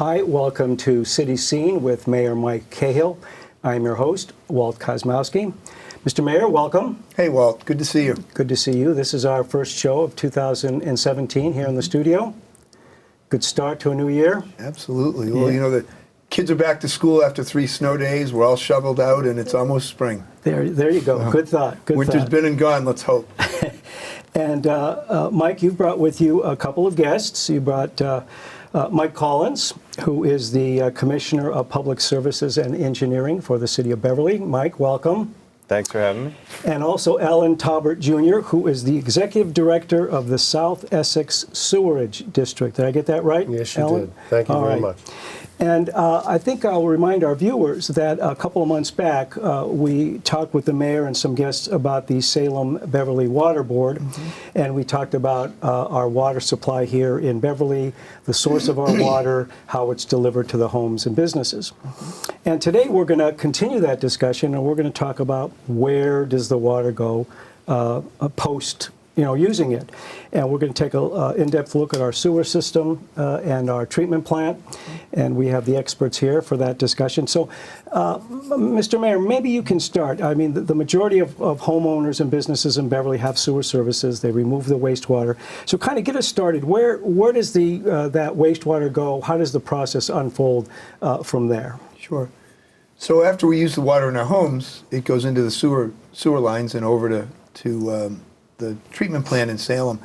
Hi, welcome to City Scene with Mayor Mike Cahill. I'm your host, Walt Kosmowski. Mr. Mayor, welcome. Hey, Walt. Good to see you. Good to see you. This is our first show of 2017 here in the studio. Good start to a new year. Absolutely. Yeah. Well, you know, the kids are back to school after 3 snow days. We're all shoveled out, and it's almost spring. There you go. Good thought. Good Winter's thought. been and gone, let's hope. And Mike, you've brought with you a couple of guests. You brought Mike Collins, who is the Commissioner of Public Services and Engineering for the City of Beverly. Mike, welcome. Thanks for having me. And also Alan Taubert, Jr., who is the Executive Director of the South Essex Sewerage District. Did I get that right, Yes, you Alan? did. Thank you very much. And I think I'll remind our viewers that a couple of months back, we talked with the mayor and some guests about the Salem-Beverly Water Board, and we talked about our water supply here in Beverly, the source of our water, how it's delivered to the homes and businesses. And today we're going to continue that discussion, and we're going to talk about where does the water go post using it. And we're going to take an in-depth look at our sewer system and our treatment plant. And we have the experts here for that discussion. So, Mr. Mayor, maybe you can start. I mean, the majority of homeowners and businesses in Beverly have sewer services. They remove the wastewater. So kind of get us started. Where does that wastewater go? How does the process unfold from there? Sure. So after we use the water in our homes, it goes into the sewer lines and over to the treatment plant in Salem.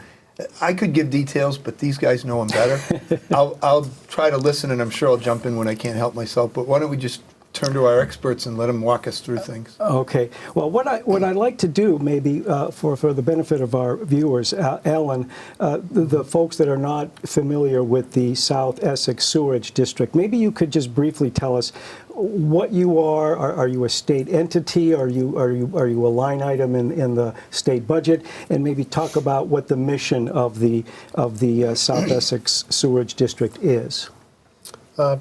I could give details, but these guys know them better. I'll try to listen, and I'm sure I'll jump in when I can't help myself. But why don't we just turn to our experts and let them walk us through things? Okay. Well, what I'd like to do, maybe for the benefit of our viewers, Alan, the folks that are not familiar with the South Essex Sewerage District, maybe you could just briefly tell us what you are. Are you a state entity? Are you a line item in the state budget? And maybe talk about what the mission of the South Essex Sewerage District is.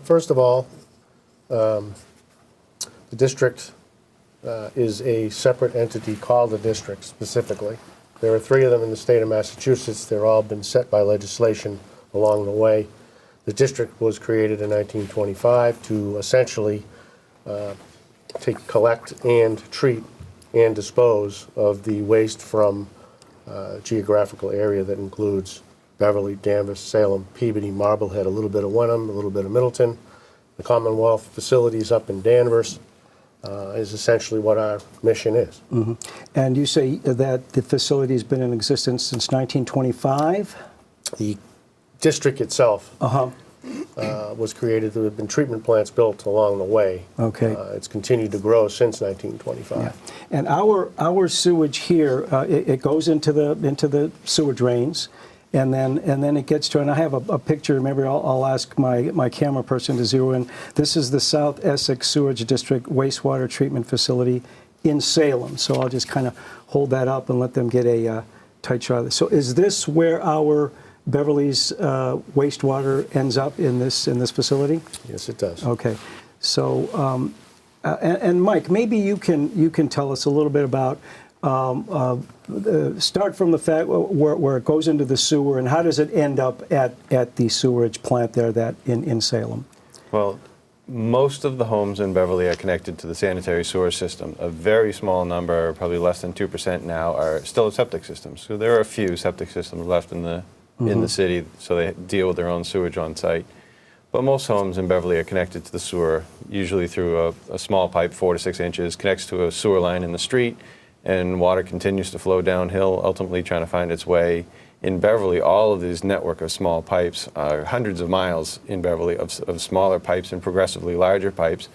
First of all, the district is a separate entity called a district specifically. There are 3 of them in the state of Massachusetts. They're all been set by legislation along the way. The district was created in 1925 to essentially collect and treat and dispose of the waste from a geographical area that includes Beverly, Danvers, Salem, Peabody, Marblehead, a little bit of Wenham, a little bit of Middleton. The Commonwealth facilities up in Danvers is essentially what our mission is. Mm-hmm. And you say that the facility has been in existence since 1925? The district itself was created. There have been treatment plants built along the way. Okay. It's continued to grow since 1925. Yeah. And our sewage here, it goes into the sewer drains, and then it gets to, and I have a picture. Maybe I'll ask my camera person to zero in. This is the South Essex Sewerage District wastewater treatment facility in Salem. So I'll just kind of hold that up and let them get a tight shot of this. So is this where our Beverly's wastewater ends up in this facility? Yes, it does. Okay, so and Mike, maybe you can tell us a little bit about start from the fact where it goes into the sewer, and how does it end up at the sewerage plant there that in Salem? Well, most of the homes in Beverly are connected to the sanitary sewer system. A very small number, probably less than 2% now, are still septic systems. So there are a few septic systems left in the city, so they deal with their own sewage on site. But most homes in Beverly are connected to the sewer, usually through a small pipe, 4 to 6 inches, connects to a sewer line in the street, and water continues to flow downhill, ultimately trying to find its way. In Beverly, all of these network of small pipes, hundreds of miles in Beverly of smaller pipes and progressively larger pipes,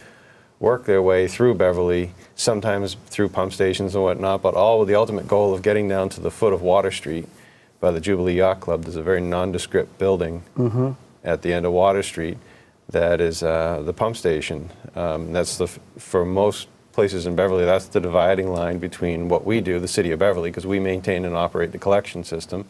work their way through Beverly, sometimes through pump stations and whatnot, but all with the ultimate goal of getting down to the foot of Water Street by the Jubilee Yacht Club. There's a very nondescript building at the end of Water Street that is the pump station. That's for most places in Beverly, that's the dividing line between what we do, the City of Beverly, because we maintain and operate the collection system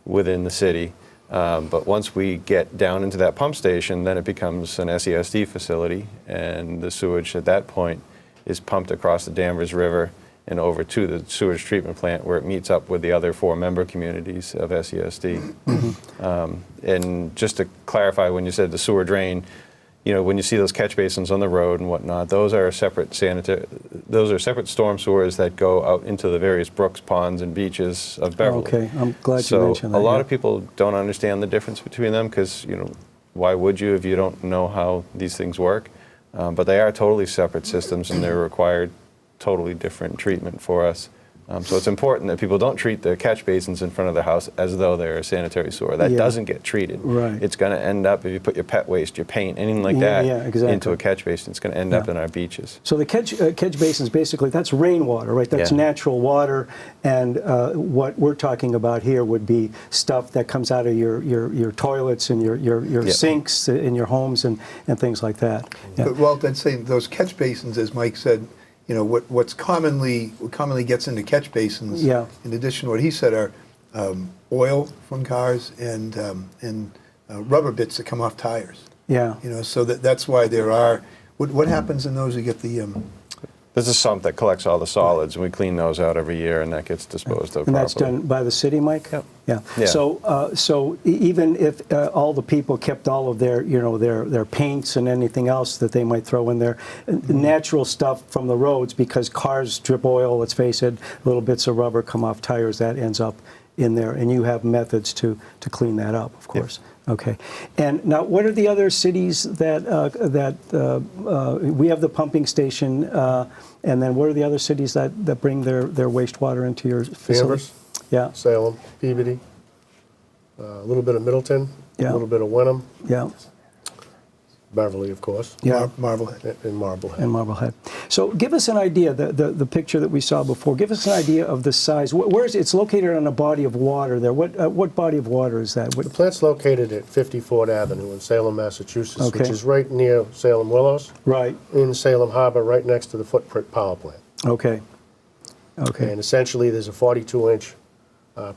within the city. But once we get down into that pump station, then it becomes an SESD facility, and the sewage at that point is pumped across the Danvers River and over to the sewage treatment plant where it meets up with the other 4 member communities of SESD. And just to clarify, when you said the sewer drain, you know, when you see those catch basins on the road and whatnot, those are separate separate storm sewers that go out into the various brooks, ponds, and beaches of Beverly. Okay, I'm glad you mentioned that. So a lot yeah. of people don't understand the difference between them because, you know, why would you if you don't know how these things work? But they are totally separate systems, and they're required totally different treatment for us. So it's important that people don't treat the catch basins in front of their house as though they're a sanitary sewer. That Yeah. doesn't get treated. Right. It's going to end up, if you put your pet waste, your paint, anything like Yeah, that yeah, exactly. into a catch basin, it's going to end up in our beaches. So the catch basins, basically, that's rainwater, right? That's Yeah. natural water, and what we're talking about here would be stuff that comes out of your toilets and your Yeah. sinks in your homes and things like that. Yeah. But Walt, I'd say those catch basins, as Mike said, you know, what commonly gets into catch basins, Yeah. in addition to what he said, are oil from cars and rubber bits that come off tires. Yeah. You know, so that's why there are. What happens in those? You get the. There's a sump that collects all the solids, and we clean those out every year, and that gets disposed of And that's properly. done by the city, Mike? Yep. Yeah. Yeah. So even if all the people kept all of their, you know, their paints and anything else that they might throw in there, natural stuff from the roads, because cars drip oil, let's face it, little bits of rubber come off tires, that ends up in there, and you have methods to clean that up, of course. Okay. And now, what are the other cities that we have the pumping station, and then what are the other cities that bring their wastewater into your facility? Danvers, Yeah. Salem, Peabody, a little bit of Middleton, Yeah. a little bit of Wenham, Yeah. Beverly, of course, Yeah. Marblehead. and Marblehead. And Marblehead. So give us an idea, the picture that we saw before, give us an idea of the size. Where is it? It's located on a body of water there. What body of water is that? The plant's located at 50 Ford Avenue in Salem, Massachusetts, Okay. which is right near Salem Willows, Right. in Salem Harbor, right next to the Footprint Power Plant. Okay. Okay. And essentially, there's a 42-inch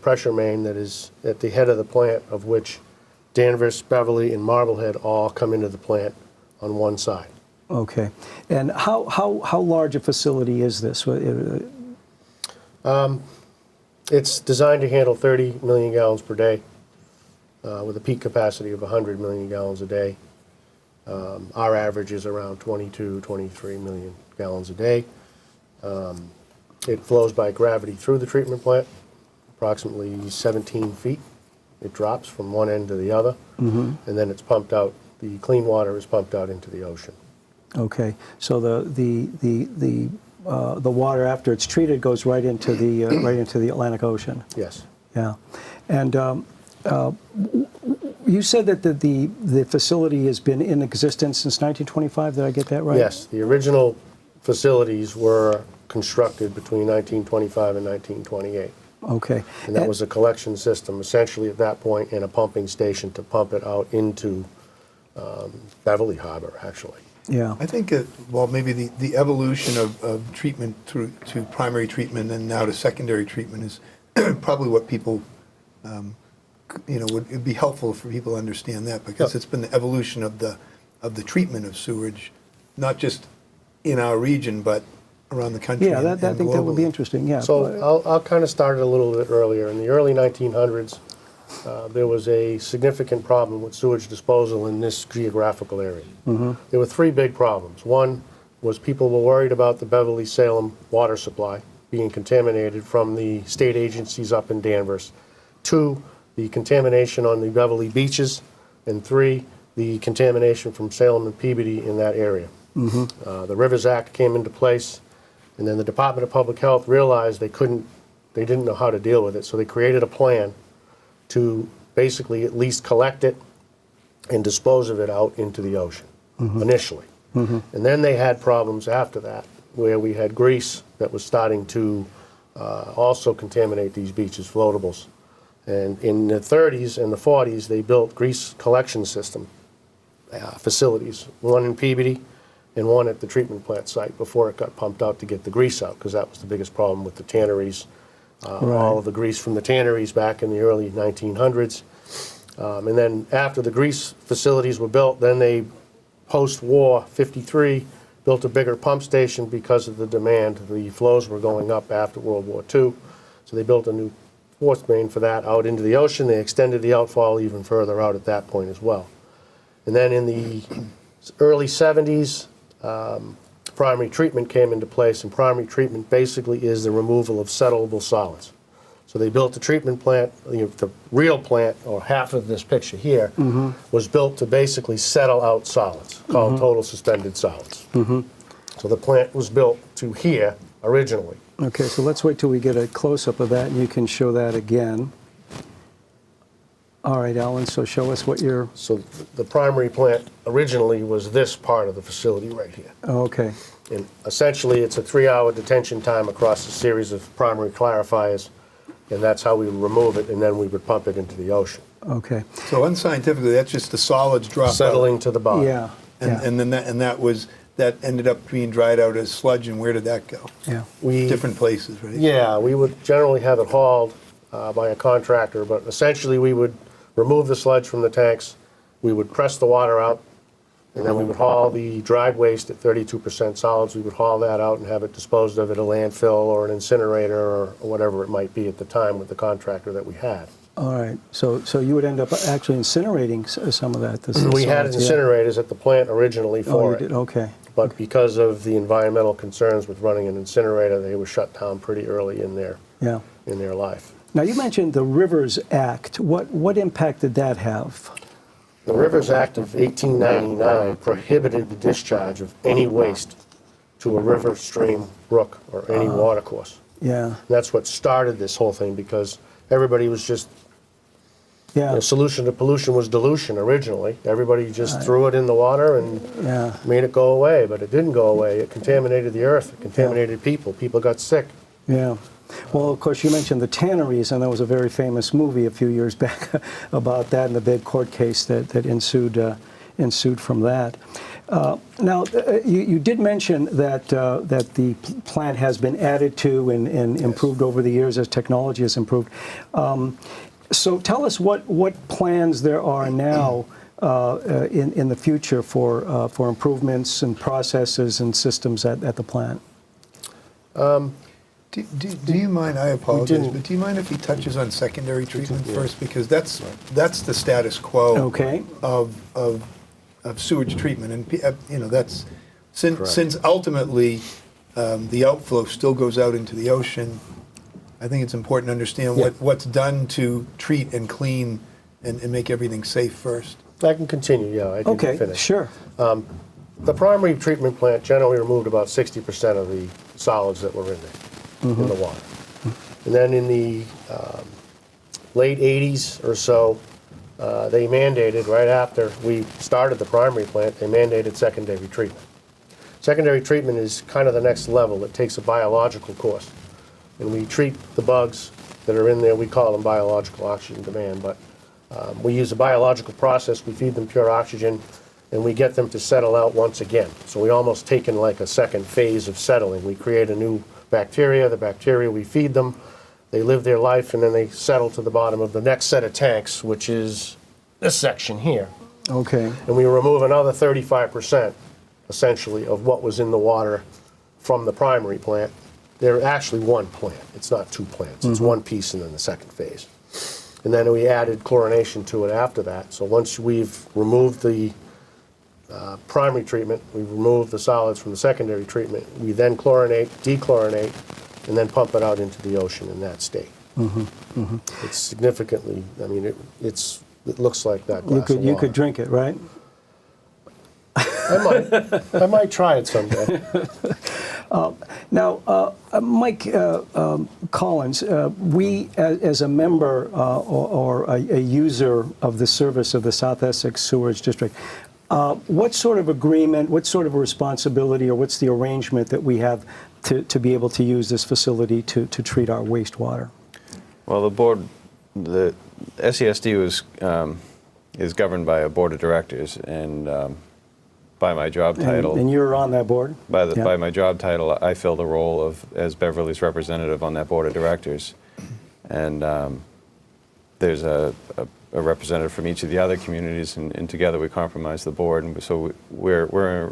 pressure main that is at the head of the plant, of which Danvers, Beverly, and Marblehead all come into the plant on one side. Okay. And how large a facility is this? It's designed to handle 30 million gallons per day with a peak capacity of 100 million gallons a day. Our average is around 22, 23 million gallons a day. It flows by gravity through the treatment plant, approximately 17 feet. It drops from one end to the other, and then it's pumped out. The clean water is pumped out into the ocean. Okay. So the water, after it's treated, goes right into the Atlantic Ocean. Yes. Yeah. And you said that the facility has been in existence since 1925. Did I get that right? Yes. The original facilities were constructed between 1925 and 1928. Okay. And that was a collection system, essentially at that point, and a pumping station to pump it out into Beverly Harbor, actually. Yeah. I think, well, maybe the evolution of treatment to primary treatment and now to secondary treatment is probably what people, you know, it'd be helpful for people to understand that, because it's been the evolution of the treatment of sewage, not just in our region, but around the country. Yeah, and I think that would be globally. interesting. Yeah. So I'll kind of start it a little bit earlier. In the early 1900s, there was a significant problem with sewage disposal in this geographical area. There were three big problems. One was people were worried about the Beverly-Salem water supply being contaminated from the state agencies up in Danvers. Two, the contamination on the Beverly beaches. And three, the contamination from Salem and Peabody in that area. The Rivers Act came into place, and then the Department of Public Health realized they didn't know how to deal with it, so they created a plan to basically at least collect it and dispose of it out into the ocean, initially. And then they had problems after that, where we had grease that was starting to also contaminate these beaches, floatables. And in the 30s and the 40s, they built grease collection system facilities, one in Peabody and one at the treatment plant site before it got pumped out to get the grease out, because that was the biggest problem with the tanneries. All of the grease from the tanneries back in the early 1900s. And then after the grease facilities were built, then they, post-war, 53, built a bigger pump station because of the demand. The flows were going up after World War II, so they built a new force main for that out into the ocean. They extended the outfall even further out at that point as well. And then in the early 70s, primary treatment came into place, and primary treatment basically is the removal of settlable solids. So they built a treatment plant, the real plant, or half of this picture here, was built to basically settle out solids, called total suspended solids. So the plant was built to here originally. Okay, so let's wait till we get a close-up of that, and you can show that again. All right, Alan, so show us what you're... So the primary plant originally was this part of the facility right here. Oh, okay. And essentially, it's a 3-hour detention time across a series of primary clarifiers, and that's how we would remove it, and then we would pump it into the ocean. Okay. So unscientifically, that's just the solids drop Settling out. to the bottom. Yeah. And then that ended up being dried out as sludge, and where did that go? Yeah. Different places, right? Yeah, we would generally have it hauled by a contractor, but essentially we would remove the sludge from the tanks, we would press the water out, and then we would haul the dried waste at 32% solids. We would haul that out and have it disposed of at a landfill or an incinerator or whatever it might be at the time with the contractor that we had. All right. So you would end up actually incinerating some of that. We had incinerators at the plant originally Oh, for you it. did? Okay. But because of the environmental concerns with running an incinerator, they were shut down pretty early in their life. Now, you mentioned the Rivers Act. What impact did that have? The Rivers Act of 1899 prohibited the discharge of any waste to a river, stream, brook, or any watercourse. Yeah. And that's what started this whole thing, because everybody was just, solution to pollution was dilution originally. Everybody just threw it in the water and made it go away, but it didn't go away. It contaminated the earth, it contaminated people. People got sick. Yeah. Well, of course, you mentioned the tanneries, and there was a very famous movie a few years back about that and the big court case that ensued from that. Now, you did mention that the plant has been added to and improved over the years as technology has improved. So tell us what plans there are now in the future for improvements and processes and systems at the plant. Do you mind, I apologize, but do you mind if he touches on secondary treatment first? Because that's the status quo of sewage treatment. And that's, since ultimately the outflow still goes out into the ocean, I think it's important to understand what's done to treat and clean and make everything safe first. I can continue, I didn't finish. Okay, sure. The primary treatment plant generally removed about 60% of the solids that were in there. In the water. And then in the late 80s or so, they mandated, right after we started the primary plant, they mandated secondary treatment. Secondary treatment is kind of the next level. It takes a biological course. And we treat the bugs that are in there. We call them biological oxygen demand, but we use a biological process. We feed them pure oxygen, and we get them to settle out once again. So we almost take in like a second phase of settling. We create a new bacteria. The bacteria, we feed them, they live their life, and then they settle to the bottom of the next set of tanks, which is this section here. Okay. And we remove another 35%, essentially, of what was in the water from the primary plant. They're actually one plant. It's not two plants. It's one piece and then the second phase. And then we added chlorination to it after that. So once we've removed the primary treatment, we remove the solids from the secondary treatment, we then chlorinate, dechlorinate, and then pump it out into the ocean in that state. It's significantly, I mean, it looks like that glass of water. You could drink it, right? I might try it someday. Now, Mike Collins, we as a member or a user of the service of the South Essex Sewerage District, what sort of agreement, what sort of responsibility, or what's the arrangement that we have to be able to use this facility to treat our wastewater? Well, the SESD is governed by a board of directors, and by my job title. And you're on that board? By my job title, I fill the role as Beverly's representative on that board of directors. And there's a representative from each of the other communities, and together we compromise the board. And so we're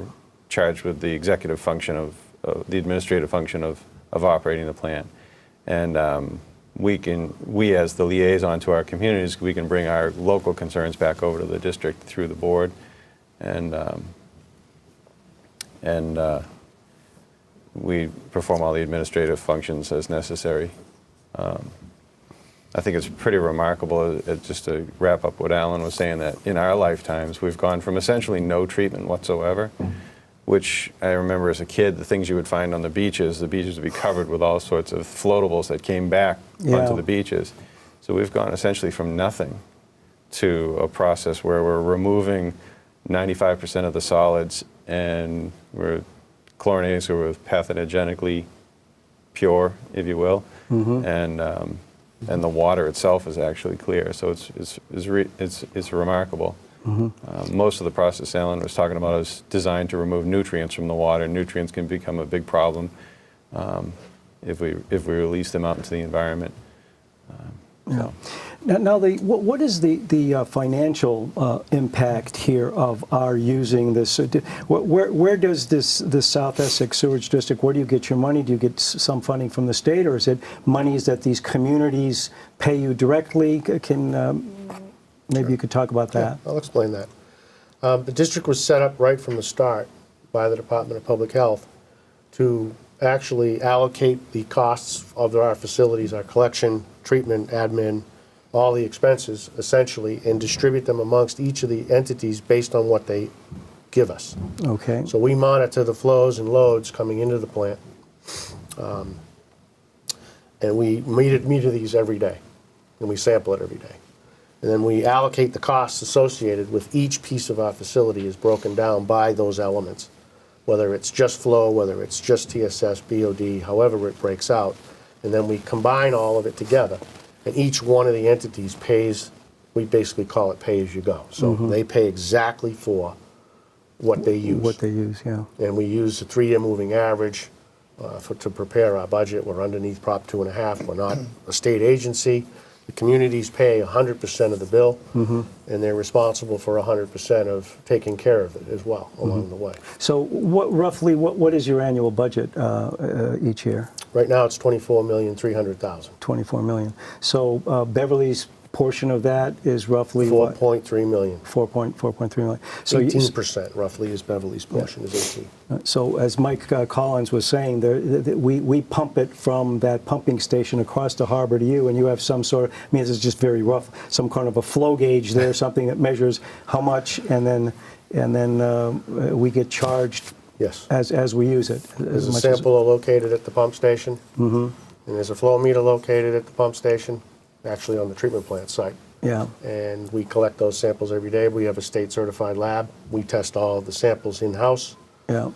charged with the executive function of the administrative function of operating the plant. And we as the liaison to our communities, we can bring our local concerns back over to the district through the board, and we perform all the administrative functions as necessary. I think it's pretty remarkable, just to wrap up what Alan was saying, that in our lifetimes we've gone from essentially no treatment whatsoever, which I remember as a kid, the things you would find on the beaches would be covered with all sorts of floatables that came back onto the beaches. So we've gone essentially from nothing to a process where we're removing 95% of the solids, and we're chlorinating, so we're pathogenically pure, if you will, and the water itself is actually clear. So it's remarkable. Most of the process Alan was talking about is designed to remove nutrients from the water. Nutrients can become a big problem if we release them out into the environment. So. Now, what is the financial impact here of our using this? Where does the South Essex Sewerage District, where do you get your money? Do you get some funding from the state, or is it monies that these communities pay you directly? Maybe you could talk about that. Yeah, I'll explain that. The district was set up right from the start by the Department of Public Health to actually allocate the costs of our facilities, our collection, treatment, admin, all the expenses, essentially, and distribute them amongst each of the entities based on what they give us. Okay. So we monitor the flows and loads coming into the plant, and we meter these every day, and we sample it every day. And then we allocate the costs associated with each piece of our facility is broken down by those elements, whether it's just flow, whether it's just TSS, BOD, however it breaks out. And then we combine all of it together. And each one of the entities pays, we basically call it pay-as-you-go. So they pay exactly for what they use. What they use, yeah. And we use the 3-year moving average to prepare our budget. We're underneath Prop 2.5. We're not a state agency. The communities pay 100% of the bill, and they're responsible for 100% of taking care of it as well along the way. So roughly, what is your annual budget each year? Right now it's $24,300,000. 24 million. So Beverly's portion of that is roughly what? $4.3 million. 4.3 million. So 18% roughly is Beverly's portion, is 18. So as Mike Collins was saying, we pump it from that pumping station across the harbor to you, and you have some sort of, I mean, this is just very rough, some kind of a flow gauge there, something that measures how much, and then we get charged as we use it. There's a sample located at the pump station, and there's a flow meter located at the pump station, actually on the treatment plant site. Yeah. And we collect those samples every day. We have a state-certified lab. We test all of the samples in-house. Yeah.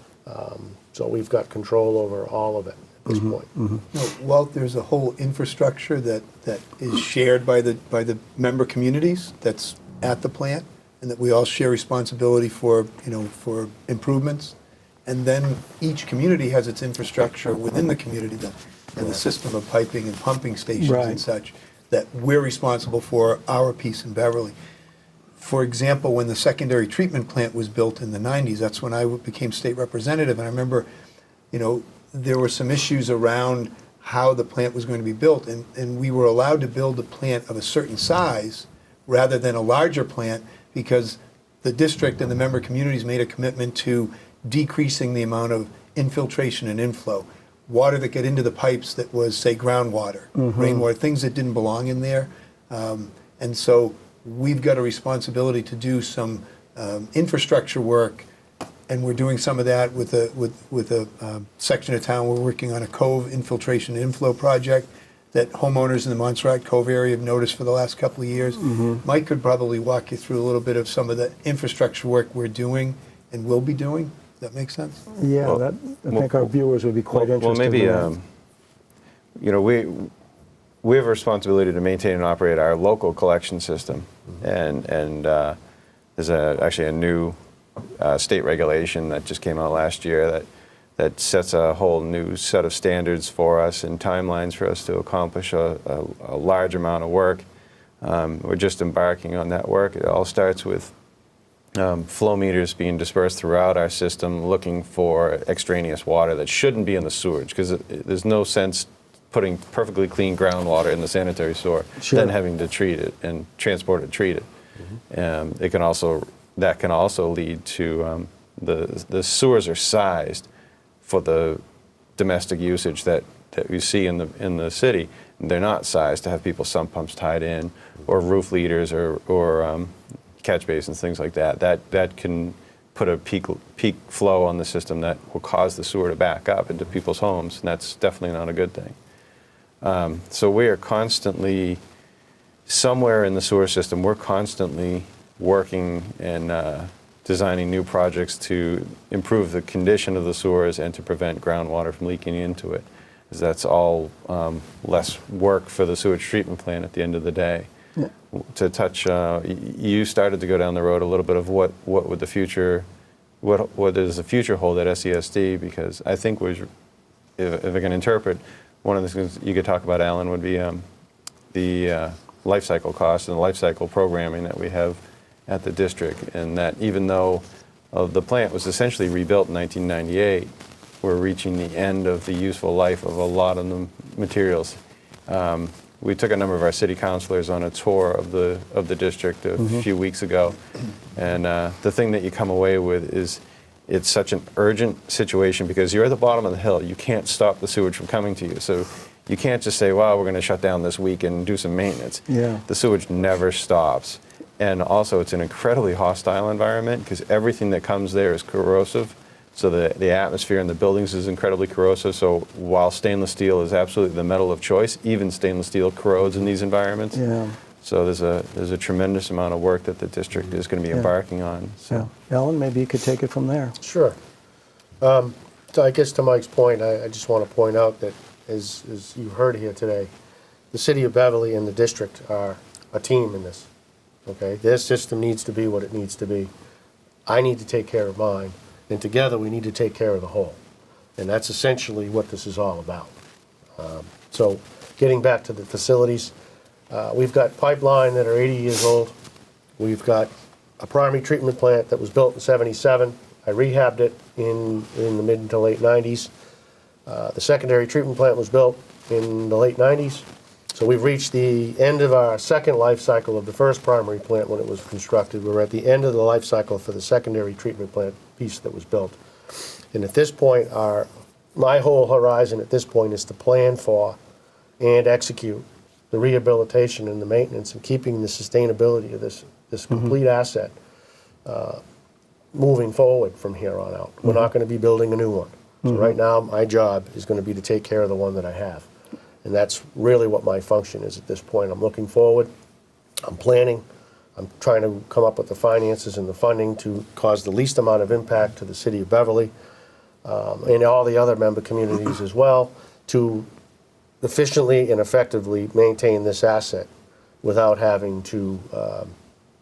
So we've got control over all of it at this point. No, Walt, there's a whole infrastructure that is shared by the member communities that's at the plant, and that we all share responsibility for, for improvements. And then each community has its infrastructure within the community, and the system of piping and pumping stations and such, that we're responsible for our piece in Beverly. For example, when the secondary treatment plant was built in the 90s, that's when I became state representative, and I remember, there were some issues around how the plant was going to be built, and we were allowed to build a plant of a certain size rather than a larger plant because the district and the member communities made a commitment to decreasing the amount of infiltration and inflow. Water that got into the pipes that was, say, groundwater, rainwater, things that didn't belong in there. And so we've got a responsibility to do some infrastructure work, and we're doing some of that with a section of town. We're working on a cove infiltration and inflow project that homeowners in the Montserrat Cove area have noticed for the last couple of years. Mike could probably walk you through a little bit of some of the infrastructure work we're doing and will be doing. That makes sense? Yeah, I think our viewers would be quite interested. Well, maybe, we have a responsibility to maintain and operate our local collection system, and there's actually a new state regulation that just came out last year that sets a whole new set of standards for us and timelines for us to accomplish a large amount of work. We're just embarking on that work. It all starts with flow meters being dispersed throughout our system looking for extraneous water that shouldn't be in the sewage, because there's no sense putting perfectly clean groundwater in the sanitary sewer, Sure. then having to treat it and transport it, treat it. That can also lead to the sewers are sized for the domestic usage that we see in the city. They're not sized to have people sump pumps tied in, or roof leaders, or catch basins, things like that. That can put a peak flow on the system that will cause the sewer to back up into people's homes, and that's definitely not a good thing. So we are constantly, somewhere in the sewer system, we're constantly working and designing new projects to improve the condition of the sewers and to prevent groundwater from leaking into it, because that's all less work for the sewage treatment plant at the end of the day. Yeah. To touch, you started to go down the road a little bit of what would the future, what does the future hold at SESD? Because I think if I can interpret, one of the things you could talk about, Alan, would be the life cycle costs and the life cycle programming that we have at the district, and that even though the plant was essentially rebuilt in 1998, we're reaching the end of the useful life of a lot of the materials. We took a number of our city councilors on a tour of the district a few weeks ago, and the thing that you come away with is it's such an urgent situation, because you're at the bottom of the hill. You can't stop the sewage from coming to you. So you can't just say, well, we're going to shut down this week and do some maintenance. Yeah. The sewage never stops. And also, it's an incredibly hostile environment, because everything that comes there is corrosive. So the atmosphere in the buildings is incredibly corrosive. So while stainless steel is absolutely the metal of choice, even stainless steel corrodes in these environments. Yeah. So there's a tremendous amount of work that the district is going to be embarking on. So. Yeah. Ellen, maybe you could take it from there. Sure. So I guess to Mike's point, I just want to point out that, as you heard here today, the city of Beverly and the district are a team in this. Okay, their system needs to be what it needs to be. I need to take care of mine, and together we need to take care of the whole. And that's essentially what this is all about. So getting back to the facilities, we've got pipeline that are 80 years old. We've got a primary treatment plant that was built in '77. I rehabbed it in the mid to late 90s. The secondary treatment plant was built in the late 90s. So we've reached the end of our second life cycle of the first primary plant when it was constructed. We're at the end of the life cycle for the secondary treatment plant piece that was built. And at this point, my whole horizon at this point is to plan for and execute the rehabilitation and the maintenance and keeping the sustainability of this complete asset moving forward from here on out. We're not going to be building a new one. So right now, my job is going to be to take care of the one that I have. And that's really what my function is at this point. I'm looking forward, I'm planning, I'm trying to come up with the finances and the funding to cause the least amount of impact to the city of Beverly and all the other member communities as well, to efficiently and effectively maintain this asset without having to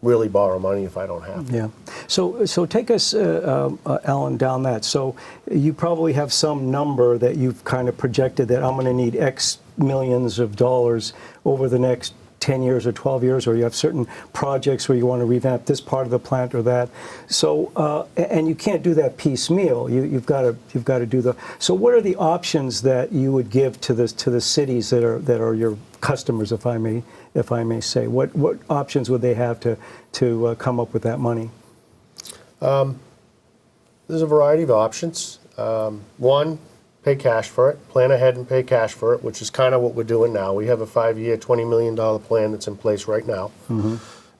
really borrow money if I don't have to. Yeah. So take us, Alan, down that. So you probably have some number that you've kind of projected that I'm going to need X millions of dollars over the next 10 years or 12 years, or you have certain projects where you want to revamp this part of the plant or that. So, and you can't do that piecemeal. You've got to do the. So, what are the options that you would give to the cities that are your customers, if I may say? What options would they have to come up with that money? There's a variety of options. One, pay cash for it, plan ahead and pay cash for it, which is kind of what we're doing now. We have a 5-year, $20 million plan that's in place right now.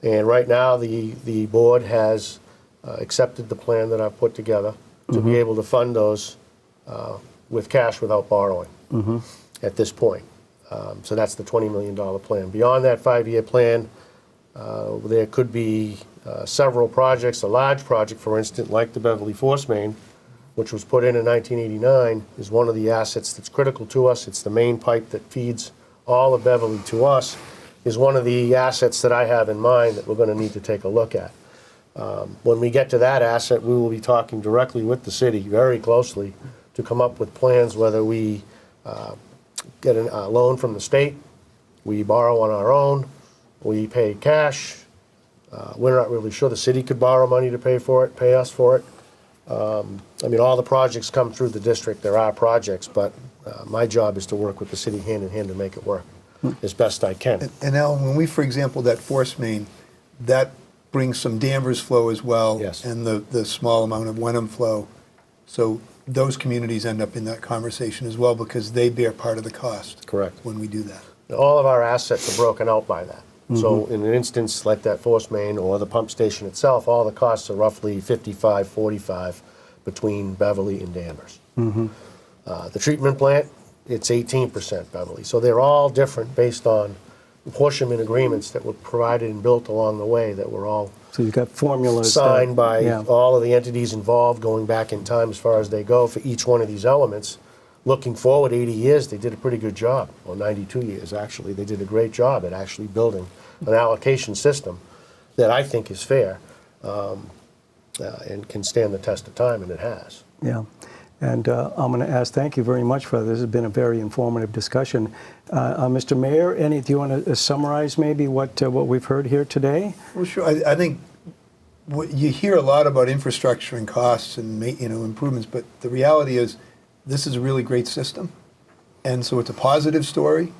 And right now, the board has accepted the plan that I've put together to be able to fund those with cash without borrowing at this point. So that's the $20 million plan. Beyond that 5-year plan, there could be several projects. A large project, for instance, like the Beverly Force Main, which was put in 1989, is one of the assets that's critical to us. It's the main pipe that feeds all of Beverly to us, is one of the assets that I have in mind that we're going to need to take a look at. When we get to that asset, we will be talking directly with the city very closely to come up with plans, whether we get a loan from the state, we borrow on our own, we pay cash, We're not really sure. The city could borrow money to pay for it, pay us for it. I mean, all the projects come through the district. There are projects, but my job is to work with the city hand in hand to make it work as best I can. And Alan, when we, for example, that force main, that brings some Danvers flow as well. Yes. And the small amount of Wenham flow. So those communities end up in that conversation as well because they bear part of the cost. Correct. When we do that. All of our assets are broken out by that. So in an instance like that force main or the pump station itself, all the costs are roughly 55, 45 between Beverly and Danvers. The treatment plant, it's 18% Beverly. So they're all different based on apportionment agreements that were provided and built along the way that were all So you've got formulas signed by yeah. all of the entities involved going back in time as far as they go for each one of these elements. Looking forward 80 years, they did a pretty good job, or 92 years actually. They did a great job at actually building an allocation system that I think is fair and can stand the test of time, and it has. Yeah. And I'm going to ask, thank you very much for this. This has been a very informative discussion. Mr. Mayor, do you want to summarize maybe what we've heard here today? Well, sure. I think you hear a lot about infrastructure and costs and improvements, but the reality is this is a really great system, and so it's a positive story.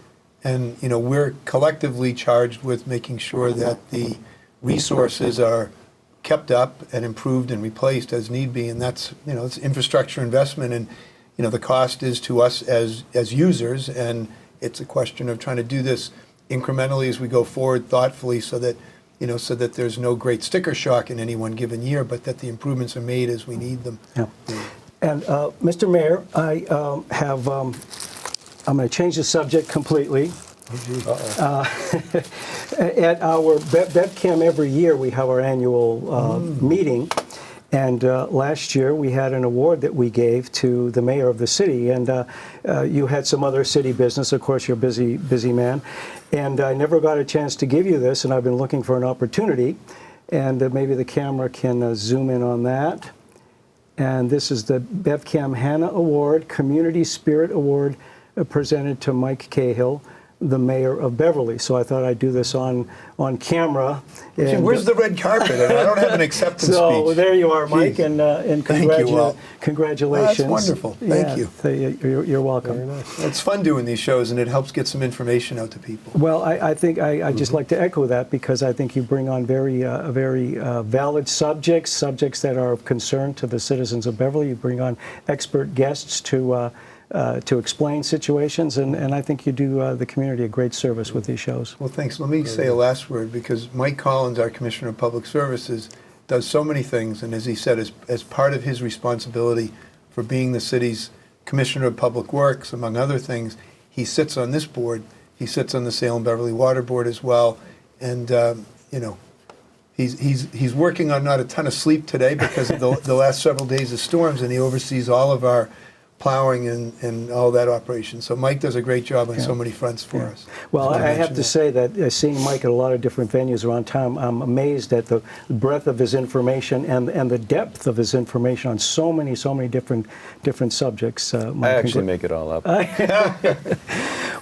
And we're collectively charged with making sure that the resources are kept up and improved and replaced as need be, and that's it's infrastructure investment, and the cost is to us as users, and it's a question of trying to do this incrementally as we go forward, thoughtfully, so that so that there's no great sticker shock in any one given year, but that the improvements are made as we need them. Yeah. And Mr. Mayor, I'm going to change the subject completely. At our BevCam every year, we have our annual meeting. And last year, we had an award that we gave to the mayor of the city. And you had some other city business. Of course, you're a busy man. And I never got a chance to give you this, and I've been looking for an opportunity. And maybe the camera can zoom in on that. And this is the BevCam Hannah Award, Community Spirit Award, presented to Mike Cahill, the mayor of Beverly. So I thought I'd do this on camera. And, where's the red carpet? I don't have an acceptance speech. So there you are, Mike, Jeez. and Thank you, Walt. congratulations. That's wonderful. Thank you. You're welcome. Very nice. It's fun doing these shows, and it helps get some information out to people. Well, I think I just like to echo that because I think you bring on very valid subjects that are of concern to the citizens of Beverly. You bring on expert guests to explain situations, and I think you do the community a great service with these shows. Well, thanks. Let me say a last word, because Mike Collins, our Commissioner of Public Services, does so many things, and as he said, as part of his responsibility for being the city's Commissioner of Public Works, among other things, he sits on this board. He sits on the Salem-Beverly Water Board as well, and he's working on not a ton of sleep today because of the last several days of storms, and he oversees all of our plowing and all that operation. So Mike does a great job on so many fronts for us. Well, I have to say that seeing Mike at a lot of different venues around town, I'm amazed at the breadth of his information and the depth of his information on so many different subjects. I actually make it all up.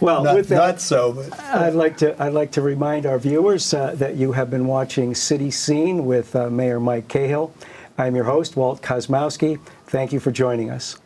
Well, with that, not so, but I'd like to remind our viewers that you have been watching City Scene with Mayor Mike Cahill. I'm your host, Walt Kosmowski. Thank you for joining us.